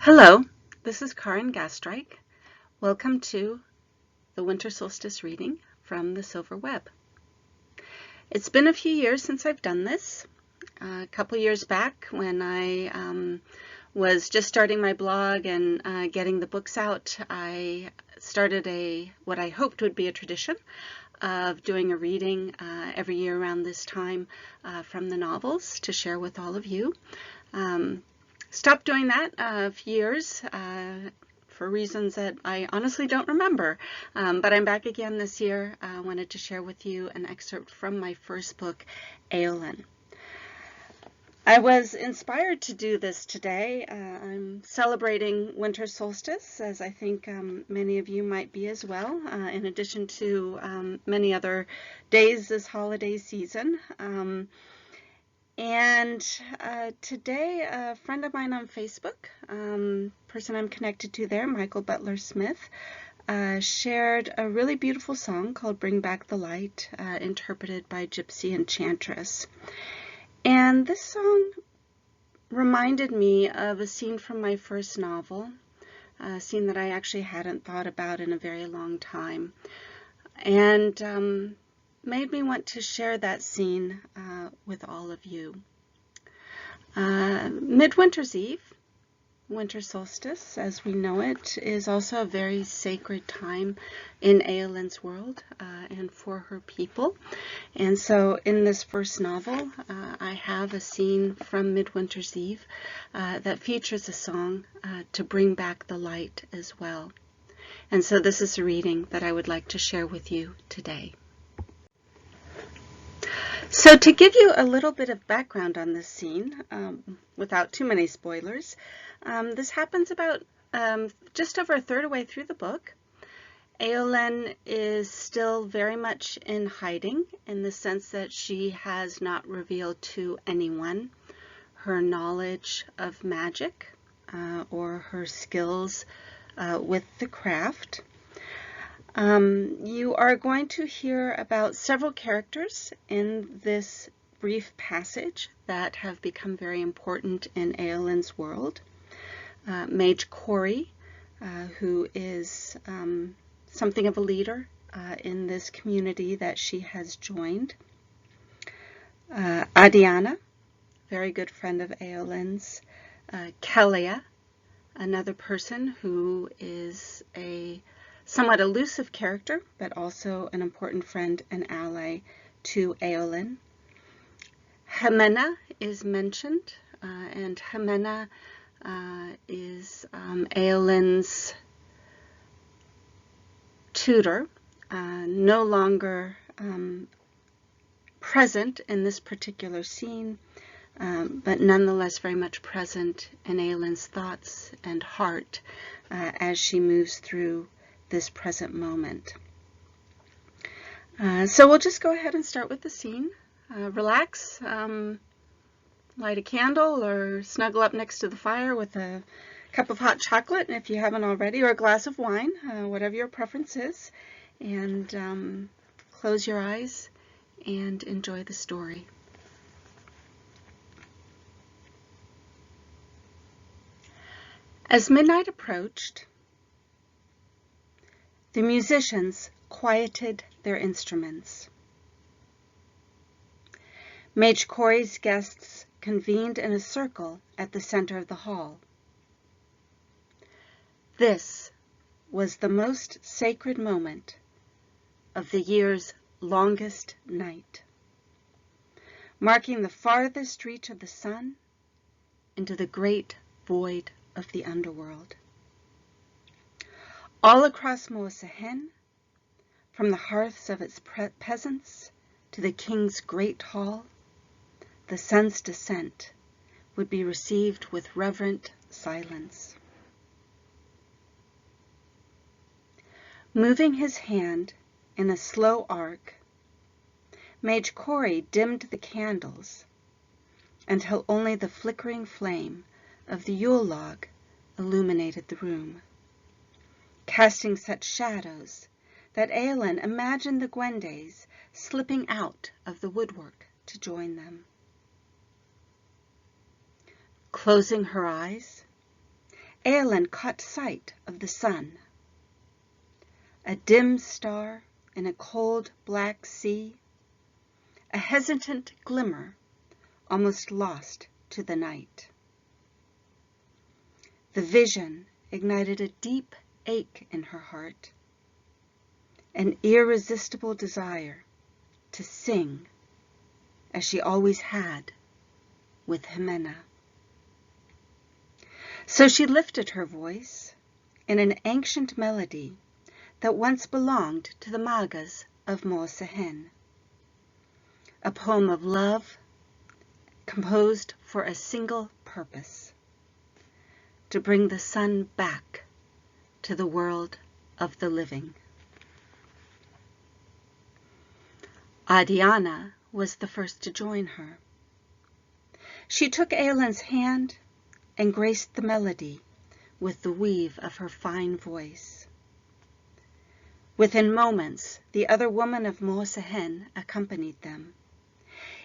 Hello, this is Karin Gastrike. Welcome to the Winter Solstice reading from the Silver Web. It's been a few years since I've done this. A couple years back when I was just starting my blog and getting the books out, I started what I hoped would be a tradition of doing a reading every year around this time from the novels to share with all of you. Stopped doing that a few years for reasons that I honestly don't remember, but I'm back again this year. I wanted to share with you an excerpt from my first book, Eolyn. I was inspired to do this today. I'm celebrating winter solstice, as I think many of you might be as well, in addition to many other days this holiday season. Today, a friend of mine on Facebook, person I'm connected to there, Michael Butler Smith, shared a really beautiful song called Bring Back the Light, interpreted by Gypsy Enchantress. And this song reminded me of a scene from my first novel, a scene that I actually hadn't thought about in a very long time, and made me want to share that scene with all of you. Midwinter's Eve, winter solstice as we know it, is also a very sacred time in Eolyn's world and for her people. And so in this first novel, I have a scene from Midwinter's Eve that features a song to bring back the light as well. And so this is a reading that I would like to share with you today. So to give you a little bit of background on this scene, without too many spoilers, this happens about just over a third of the way through the book. Eolyn is still very much in hiding in the sense that she has not revealed to anyone her knowledge of magic or her skills with the craft. You are going to hear about several characters in this brief passage that have become very important in Eolyn's world. Mage Corey, who is something of a leader in this community that she has joined. Adiana, very good friend of Eolyn's. Kelia, another person who is a somewhat elusive character, but also an important friend and ally to Eolyn. Ximena is mentioned, and Ximena is Eolyn's tutor, no longer present in this particular scene, but nonetheless very much present in Eolyn's thoughts and heart as she moves through this present moment. So we'll just go ahead and start with the scene. Relax, light a candle or snuggle up next to the fire with a cup of hot chocolate if you haven't already, or a glass of wine, whatever your preference is, and close your eyes and enjoy the story. As midnight approached, the musicians quieted their instruments. Mage Corey's guests convened in a circle at the center of the hall. This was the most sacred moment of the year's longest night, marking the farthest reach of the sun into the great void of the underworld. All across Moasahen, from the hearths of its peasants to the king's great hall, the sun's descent would be received with reverent silence. Moving his hand in a slow arc, Mage Corey dimmed the candles until only the flickering flame of the Yule log illuminated the room, casting such shadows that Eolyn imagined the Gwendays slipping out of the woodwork to join them. Closing her eyes, Eolyn caught sight of the sun, a dim star in a cold black sea, a hesitant glimmer almost lost to the night. The vision ignited a deep ache in her heart, an irresistible desire to sing as she always had with Jimena. So she lifted her voice in an ancient melody that once belonged to the Magas of Moosehen, a poem of love composed for a single purpose: to bring the sun back to the world of the living. Adiana was the first to join her. She took Eolyn's hand and graced the melody with the weave of her fine voice. Within moments, the other woman of Moosehen accompanied them.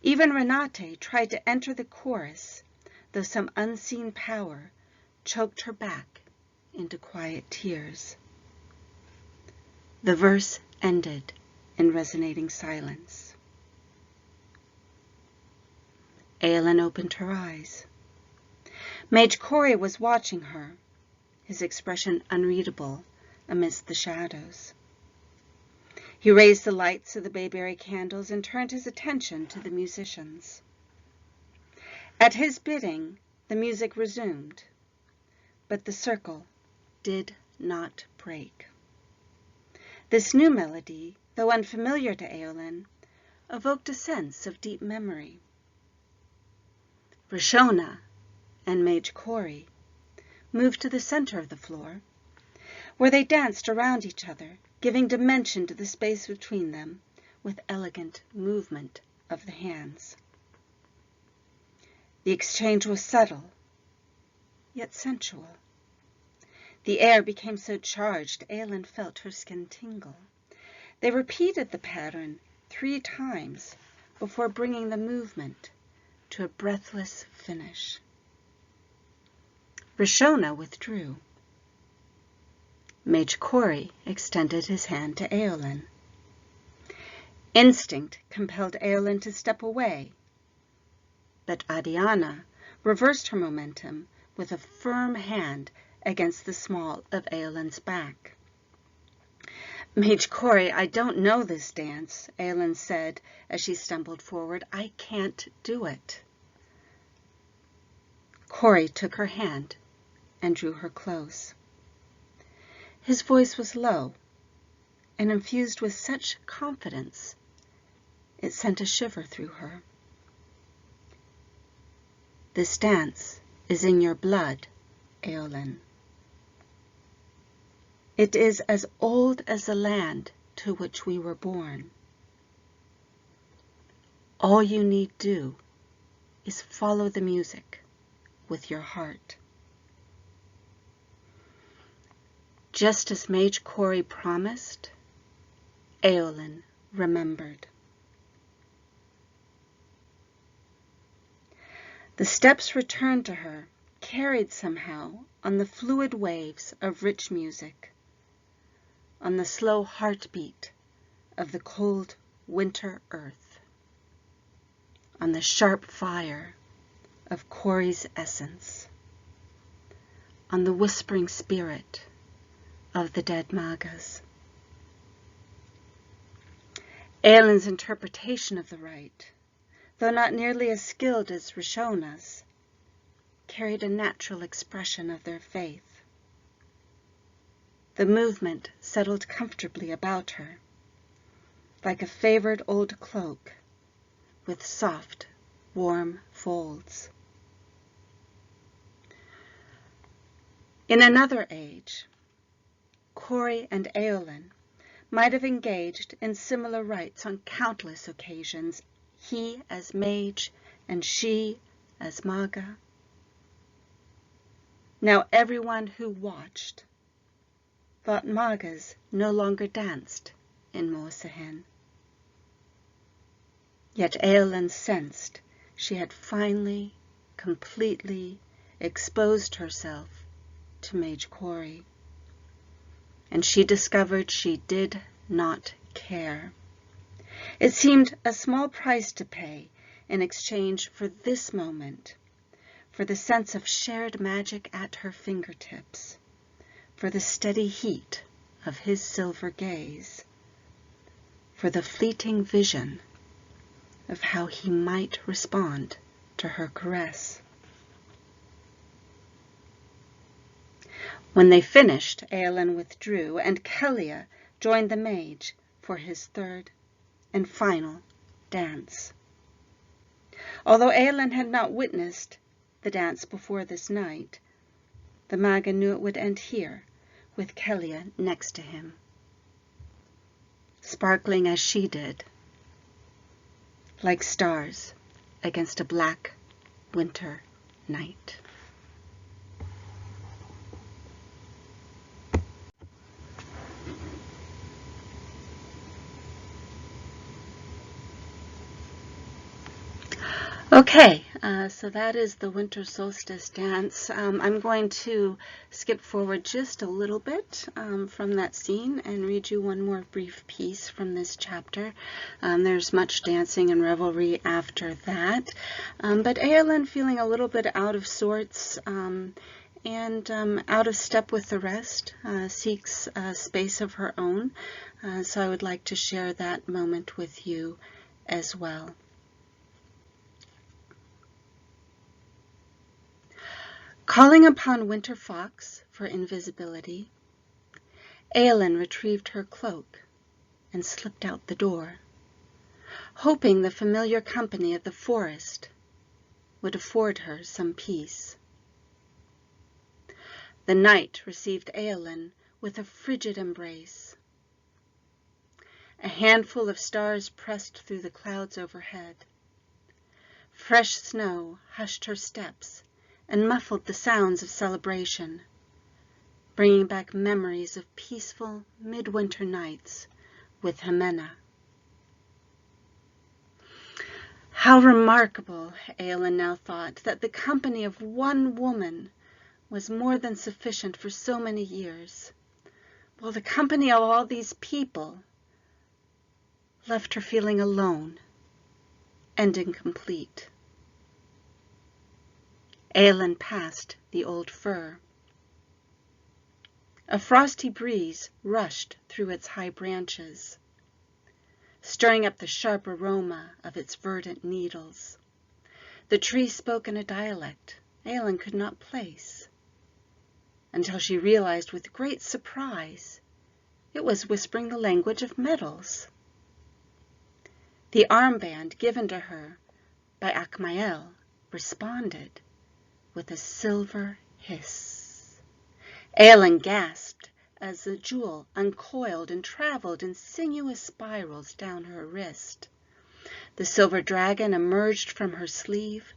Even Renate tried to enter the chorus, though some unseen power choked her back into quiet tears. The verse ended in resonating silence. Eolyn opened her eyes. Mage Corey was watching her, his expression unreadable amidst the shadows. He raised the lights of the bayberry candles and turned his attention to the musicians. At his bidding, the music resumed, but the circle did not break. This new melody, though unfamiliar to Eolyn, evoked a sense of deep memory. Rashona and Mage Corey moved to the center of the floor, where they danced around each other, giving dimension to the space between them with elegant movement of the hands. The exchange was subtle, yet sensual. The air became so charged, Eolyn felt her skin tingle. They repeated the pattern 3 times before bringing the movement to a breathless finish. Rashona withdrew. Mage Corey extended his hand to Eolyn. Instinct compelled Eolyn to step away, but Adiana reversed her momentum with a firm hand against the small of Eolyn's back. Mage Corey, I don't know this dance, Eolyn said as she stumbled forward. I can't do it. Corey took her hand and drew her close. His voice was low and infused with such confidence it sent a shiver through her. This dance is in your blood, Eolyn. It is as old as the land to which we were born. All you need do is follow the music with your heart. Just as Mage Corey promised, Eolyn remembered. The steps returned to her, carried somehow on the fluid waves of rich music, on the slow heartbeat of the cold winter earth, on the sharp fire of Corey's essence, on the whispering spirit of the dead Magas. Eolyn's interpretation of the rite, though not nearly as skilled as Rashona's, carried a natural expression of their faith. The movement settled comfortably about her, like a favored old cloak with soft, warm folds. In another age, Corey and Eolyn might have engaged in similar rites on countless occasions, he as mage and she as Maga. Now everyone who watched thought Magas no longer danced in Moosehen. Yet Eolyn sensed she had finally, completely exposed herself to Mage Quarry. And she discovered she did not care. It seemed a small price to pay in exchange for this moment, for the sense of shared magic at her fingertips, for the steady heat of his silver gaze, for the fleeting vision of how he might respond to her caress. When they finished, Eolyn withdrew, and Kellia joined the mage for his third and final dance. Although Eolyn had not witnessed the dance before this night, the Maga knew it would end here, with Kellia next to him, sparkling as she did, like stars against a black winter night. Okay, so that is the Winter Solstice dance. I'm going to skip forward just a little bit from that scene and read you one more brief piece from this chapter. There's much dancing and revelry after that, but Eolyn, feeling a little bit out of sorts and out of step with the rest, seeks a space of her own, so I would like to share that moment with you as well. Calling upon Winter Fox for invisibility, Eolyn retrieved her cloak and slipped out the door, hoping the familiar company of the forest would afford her some peace. The night received Eolyn with a frigid embrace. A handful of stars pressed through the clouds overhead. Fresh snow hushed her steps and muffled the sounds of celebration, bringing back memories of peaceful midwinter nights with Jimena. How remarkable, Eolyn now thought, that the company of one woman was more than sufficient for so many years, while the company of all these people left her feeling alone and incomplete. Eolyn passed the old fir. A frosty breeze rushed through its high branches, stirring up the sharp aroma of its verdant needles. The tree spoke in a dialect Eolyn could not place, until she realized with great surprise it was whispering the language of metals. The armband given to her by Akmael responded with a silver hiss. Eolyn gasped as the jewel uncoiled and traveled in sinuous spirals down her wrist. The silver dragon emerged from her sleeve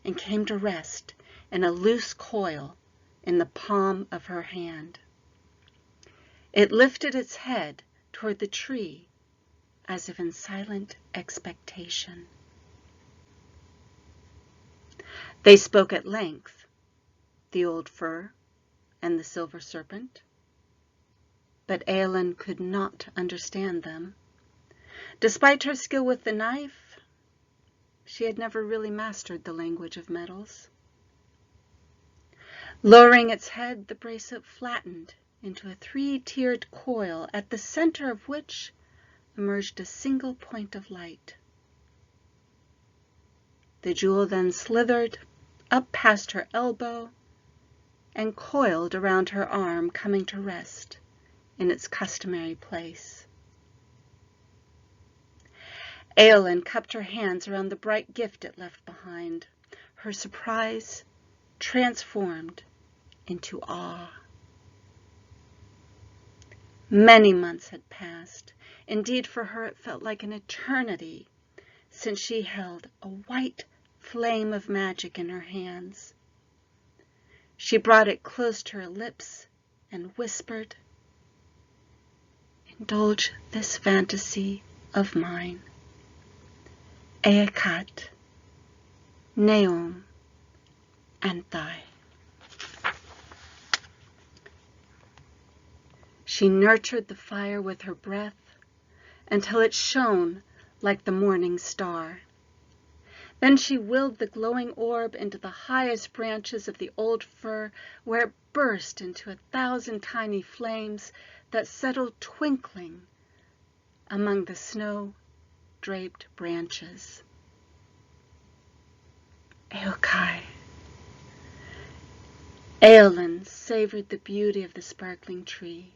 and came to rest in a loose coil in the palm of her hand. It lifted its head toward the tree as if in silent expectation. They spoke at length, the old fir and the silver serpent, but Eolyn could not understand them. Despite her skill with the knife, she had never really mastered the language of metals. Lowering its head, the bracelet flattened into a three-tiered coil, at the center of which emerged a single point of light. The jewel then slithered up past her elbow and coiled around her arm, coming to rest in its customary place. Eolyn cupped her hands around the bright gift it left behind, her surprise transformed into awe. Many months had passed. Indeed, for her it felt like an eternity, since she held a white flame of magic in her hands. She brought it close to her lips and whispered, "Indulge this fantasy of mine. Eakat, Neom, and Thai." She nurtured the fire with her breath until it shone like the morning star. Then she willed the glowing orb into the highest branches of the old fir, where it burst into 1,000 tiny flames that settled twinkling among the snow-draped branches. Eokai. Eolyn savored the beauty of the sparkling tree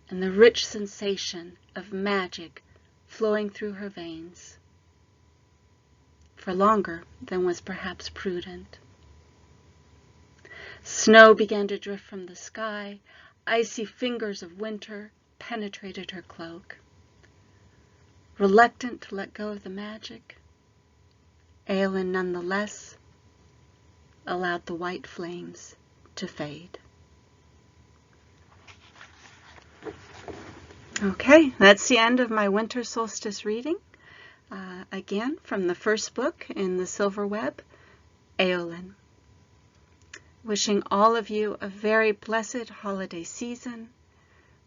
and the rich sensation of magic flowing through her veins, for longer than was perhaps prudent. Snow began to drift from the sky. Icy fingers of winter penetrated her cloak. Reluctant to let go of the magic, Eolyn nonetheless allowed the white flames to fade. Okay, that's the end of my winter solstice reading. Again, from the first book in the Silver Web, Eolyn. Wishing all of you a very blessed holiday season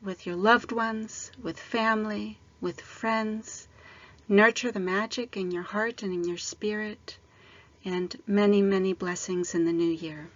with your loved ones, with family, with friends. Nurture the magic in your heart and in your spirit, and many, many blessings in the new year.